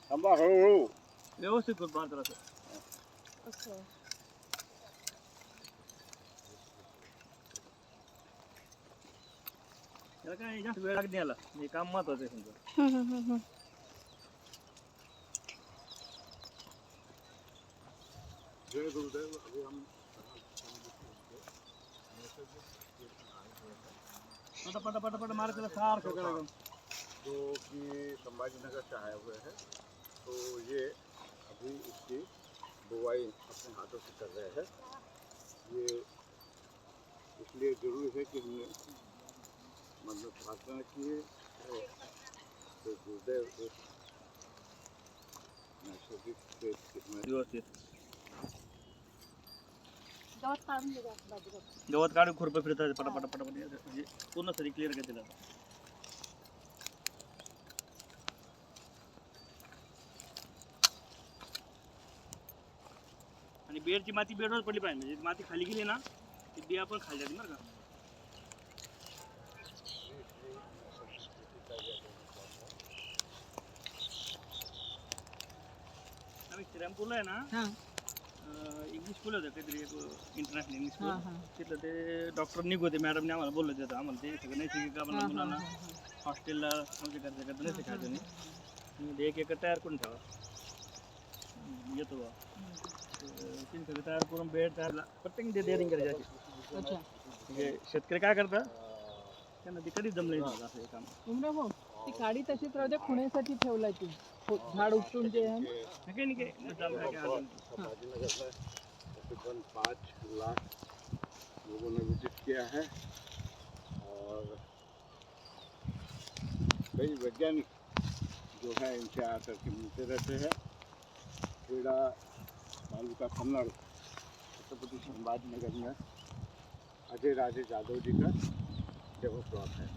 थांबा हळूहळू व्यवस्थित कर बांध असं असं त्याला काय जास्त वेळ लागत नाही याला हे काम महत्वाचं आहे समजा जय गुरुदेव अभी हम पटापट मारे त्याला सारखं करायचं जो कि संभाजीनगर से आए हुए हैं तो ये अभी इसकी बुवाई अपने हाथों से कर रहे हैं। ये इसलिए ज़रूरी है कि हमने मतलब प्रार्थना की है तो गुरुदेव एक नैसर्गिक व्यवस्थित गवत काढून दे बाजूला गवत काढून खुरपं फिरतात पटापट म्हणजे पूर्ण सरी क्लिअर करते त्याला आणि बेडची माती बेडवर पडली पाहिजे म्हणजे माती खाली गेली ना ती बिया पण खाली जाते बरं का आम्ही श्रीरामपूरला आहे ना इंग्लिश स्कूल होतं काहीतरी इंटरनॅशनल इंग्लिश स्कूल तिथलं ते डॉक्टर निघ होते मॅडमने आम्हाला बोलले होते आम्हाला ते सगळं नैसर्गिक आम्हाला मुलांना हॉस्टेलला आमच्या घरच्या नाही शिकायचं नाही एक एकर तयार करून ठेवा येतो बा तीन सगळं तयार करून बेड तयार प्रत्येक ते डेअरिंग करायची म्हणजे शेतकरी काय करतात त्यांना ते कधीच जमलं नाही असं हे काम उमरा भाऊ ती काडी तशीच राहू दे खुण्यासाठी ठेवलाय ती झाड उपटून जे आहे संभाजीनगर में तकरीबन 5 लाख लोगों ने विजिट किया है और कई वैज्ञानिक जो है इनसे आकर के मिलते रहते हैं। खेड़ा तालुका कन्नड़ छत्रपति संभाजीनगर में अजय राजे यादव जी का डेमो प्लॉट है।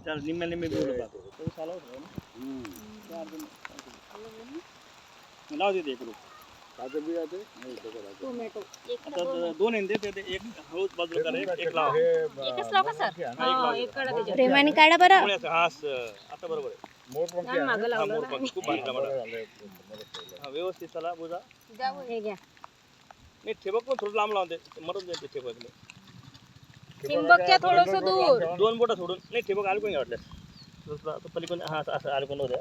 चार निम्मे भी उडत तो साला होता ना लाव देते एक ताजे भी आते नहीं बघा टोमॅटो आता दोन आहे ते एक हळूच बाजूला करा एक लाव एकच लाव का सर हा एक काढा त्याच्यात प्रेमाने काढा बरं पुण्याचं हा आता बरोबर आहे मोरपंखी छान मागं हा लावलं मोरपंख खूप भारी टमाटर हा व्यवस्थित चला बुजा द्या हे घ्या नाही ठेबक पण थोडं लांब लावून दे मरून जाईल ते ठेबक सिंबकच्या थोडस दूर दोन बोटा सोडून नाही ठेबक अडकून घ्या वाटल्यास पलीकडून हा असं अडकून होत्या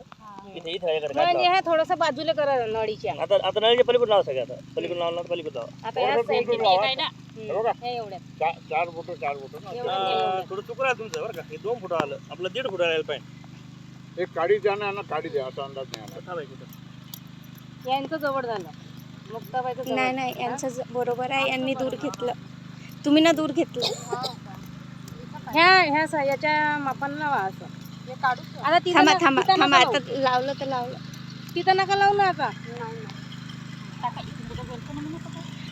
इथे इथे हे करा म्हणजे ह्या थोडंसं बाजूला करा नळीच्या आता नळीच्या पलीकडून लावा सगळं आता पलीकडून लावला पलीकडून लावा आता या साईडची आहे ना हे एवढ्यात 4 फुट थोडं चुकलं आहे तुमचं बरं का हे 2 फुट आलं आपलं 1.5 फुट आलं पाहिजे एक काडी जाना ना काडी द्या असा अंदाज नाही आला थांबाय कुठं यांचं जवळ झालं मुक्ताबाईचं जवळ नाही नाही यांचं बरोबर आहे यांनी दूर घेतलं तुम्ही ना दूर घेतलं ह्या याच्या मापानं लावा असं आता थांबा तिथं थांबा तिथं थांबा नका आता लावलं तर लावलं लावू. तिथं नका लावू ना आता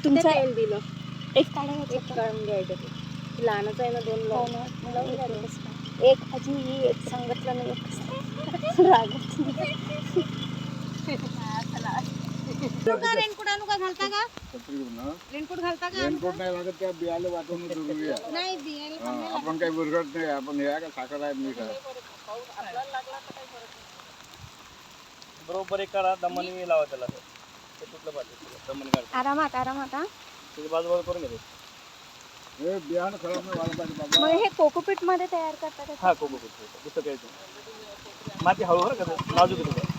तुमचं तेल दिलं एक काढायचं एक काढून घ्यायचं लहानच आहे ना 2 लावून घ्यायचं एक अजून एक सांगितलं नाही रागत रेनकोट आणू का घालता का तकरीबन रेनकोट घालता का रेनकोट नाही लागत त्या बियाला वाटवणं जरुरी आहे नाही बियाला आपण काही बुरघट नाही आपण हे का साखर आहे मीठ आहे बरोबर एक करा दमनी लावा त्याला ते तुटलं पाहिजे दमनी काढ आरामात आरामात हा त्याची बाजूबाजू करून घ्यायचं हे बियाणं खराब नाही व्हायला पाहिजे बाबा मग हे कोकोपीट मध्ये तयार करतात हा कोको दुसरं काही माती हळू बरं का नाजूक आहे